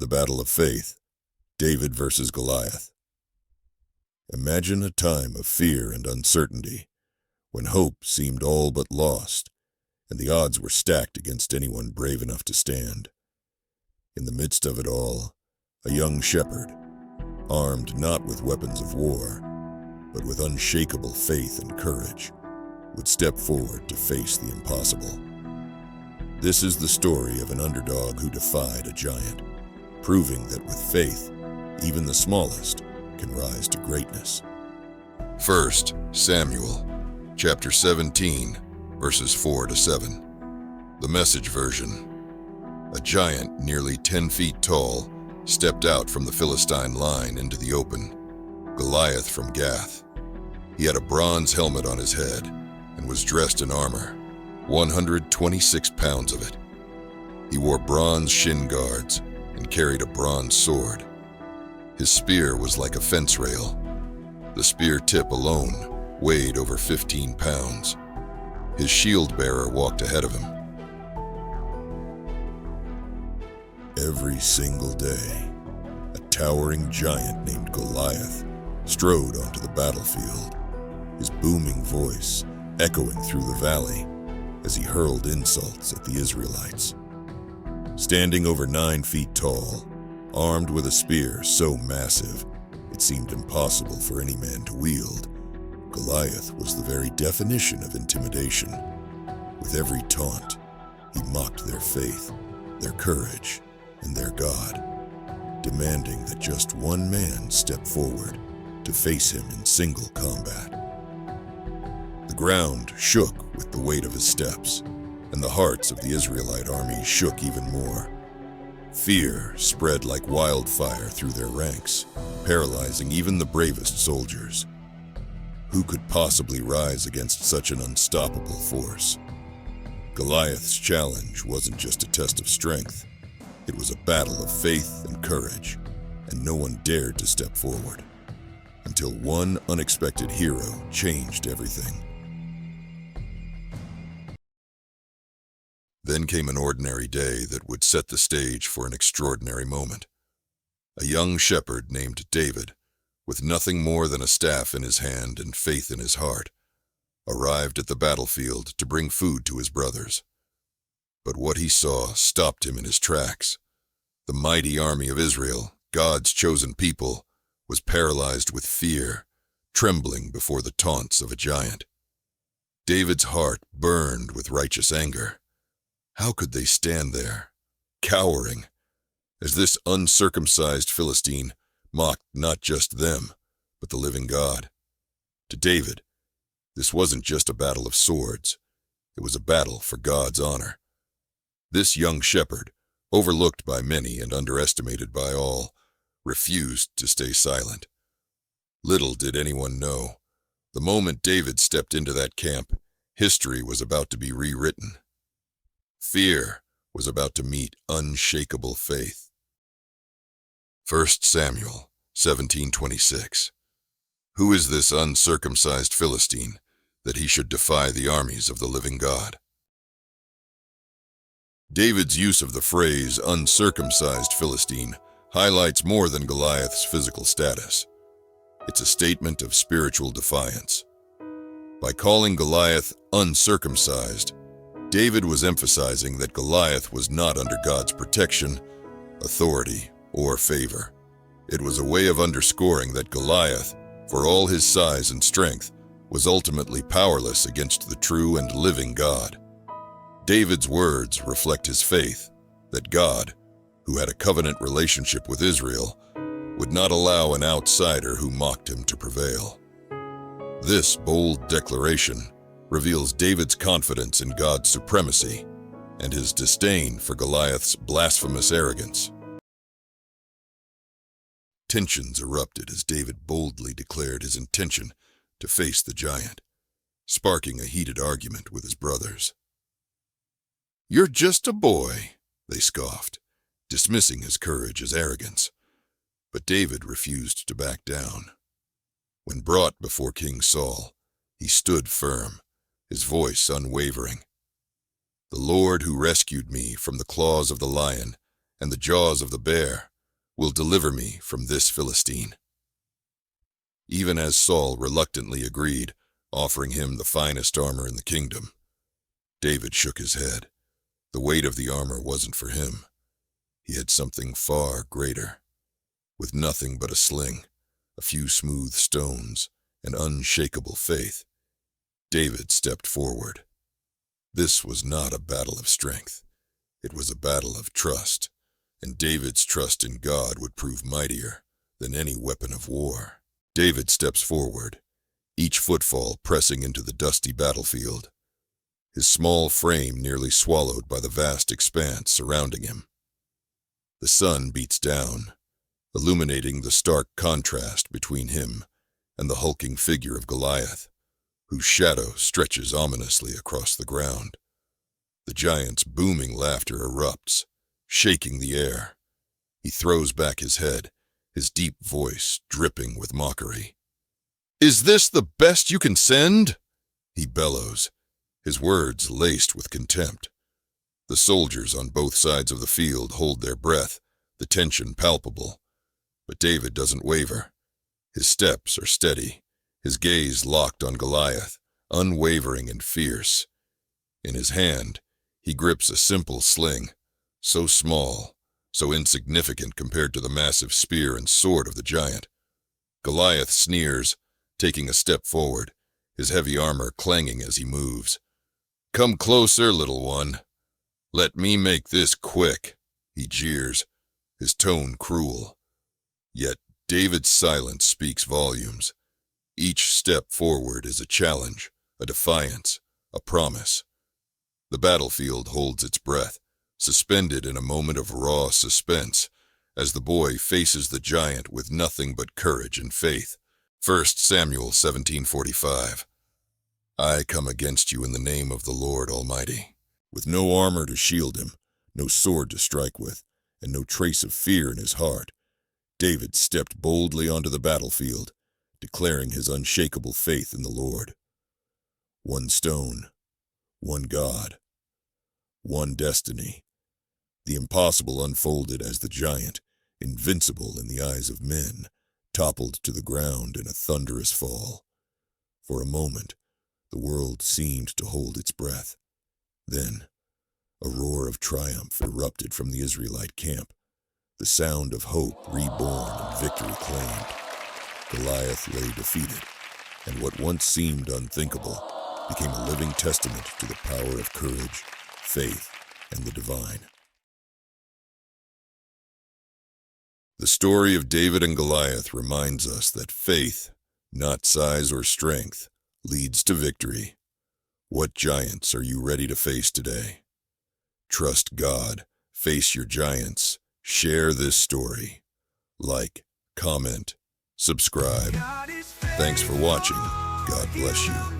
The Battle of Faith, David versus Goliath. Imagine a time of fear and uncertainty, when hope seemed all but lost, and the odds were stacked against anyone brave enough to stand. In the midst of it all, a young shepherd, armed not with weapons of war, but with unshakable faith and courage, would step forward to face the impossible. This is the story of an underdog who defied a giant, proving that with faith, even the smallest can rise to greatness. 1 Samuel, chapter 17, verses 4 to 7. The Message version. A giant nearly 10 feet tall stepped out from the Philistine line into the open, Goliath from Gath. He had a bronze helmet on his head and was dressed in armor, 126 pounds of it. He wore bronze shin guards and carried a bronze sword. His spear was like a fence rail. The spear tip alone weighed over 15 pounds. His shield bearer walked ahead of him. Every single day, a towering giant named Goliath strode onto the battlefield, his booming voice echoing through the valley as he hurled insults at the Israelites. Standing over 9 feet tall, armed with a spear so massive it seemed impossible for any man to wield, Goliath was the very definition of intimidation. With every taunt, he mocked their faith, their courage, and their God, demanding that just one man step forward to face him in single combat. The ground shook with the weight of his steps, and the hearts of the Israelite army shook even more. Fear spread like wildfire through their ranks, paralyzing even the bravest soldiers. Who could possibly rise against such an unstoppable force? Goliath's challenge wasn't just a test of strength. It was a battle of faith and courage, and no one dared to step forward, until one unexpected hero changed everything. Then came an ordinary day that would set the stage for an extraordinary moment. A young shepherd named David, with nothing more than a staff in his hand and faith in his heart, arrived at the battlefield to bring food to his brothers. But what he saw stopped him in his tracks. The mighty army of Israel, God's chosen people, was paralyzed with fear, trembling before the taunts of a giant. David's heart burned with righteous anger. How could they stand there, cowering, as this uncircumcised Philistine mocked not just them, but the living God? To David, this wasn't just a battle of swords. It was a battle for God's honor. This young shepherd, overlooked by many and underestimated by all, refused to stay silent. Little did anyone know, the moment David stepped into that camp, history was about to be rewritten. Fear was about to meet unshakable faith. 1 Samuel 17:26. Who is this uncircumcised Philistine that he should defy the armies of the living God? David's use of the phrase uncircumcised Philistine highlights more than Goliath's physical status. It's a statement of spiritual defiance. By calling Goliath uncircumcised, David was emphasizing that Goliath was not under God's protection, authority, or favor. It was a way of underscoring that Goliath, for all his size and strength, was ultimately powerless against the true and living God. David's words reflect his faith that God, who had a covenant relationship with Israel, would not allow an outsider who mocked him to prevail. This bold declaration reveals David's confidence in God's supremacy and his disdain for Goliath's blasphemous arrogance. Tensions erupted as David boldly declared his intention to face the giant, sparking a heated argument with his brothers. "You're just a boy," they scoffed, dismissing his courage as arrogance. But David refused to back down. When brought before King Saul, he stood firm, his voice unwavering. "The Lord who rescued me from the claws of the lion and the jaws of the bear will deliver me from this Philistine." Even as Saul reluctantly agreed, offering him the finest armor in the kingdom, David shook his head. The weight of the armor wasn't for him. He had something far greater. With nothing but a sling, a few smooth stones, and unshakable faith, David stepped forward. This was not a battle of strength. It was a battle of trust, and David's trust in God would prove mightier than any weapon of war. David steps forward, each footfall pressing into the dusty battlefield, his small frame nearly swallowed by the vast expanse surrounding him. The sun beats down, illuminating the stark contrast between him and the hulking figure of Goliath, whose shadow stretches ominously across the ground. The giant's booming laughter erupts, shaking the air. He throws back his head, his deep voice dripping with mockery. "Is this the best you can send?" he bellows, his words laced with contempt. The soldiers on both sides of the field hold their breath, the tension palpable. But David doesn't waver. His steps are steady, his gaze locked on Goliath, unwavering and fierce. In his hand, he grips a simple sling, so small, so insignificant compared to the massive spear and sword of the giant. Goliath sneers, taking a step forward, his heavy armor clanging as he moves. "Come closer, little one. Let me make this quick," he jeers, his tone cruel. Yet David's silence speaks volumes. Each step forward is a challenge, a defiance, a promise. The battlefield holds its breath, suspended in a moment of raw suspense, as the boy faces the giant with nothing but courage and faith. 1 Samuel 17:45. "I come against you in the name of the Lord Almighty." With no armor to shield him, no sword to strike with, and no trace of fear in his heart, David stepped boldly onto the battlefield, declaring his unshakable faith in the Lord. One stone, one God, one destiny. The impossible unfolded as the giant, invincible in the eyes of men, toppled to the ground in a thunderous fall. For a moment, the world seemed to hold its breath. Then, a roar of triumph erupted from the Israelite camp, the sound of hope reborn and victory claimed. Goliath lay defeated, and what once seemed unthinkable became a living testament to the power of courage, faith, and the divine. The story of David and Goliath reminds us that faith, not size or strength, leads to victory. What giants are you ready to face today? Trust God, face your giants, share this story. Like, comment, subscribe. Thanks for watching. God bless you.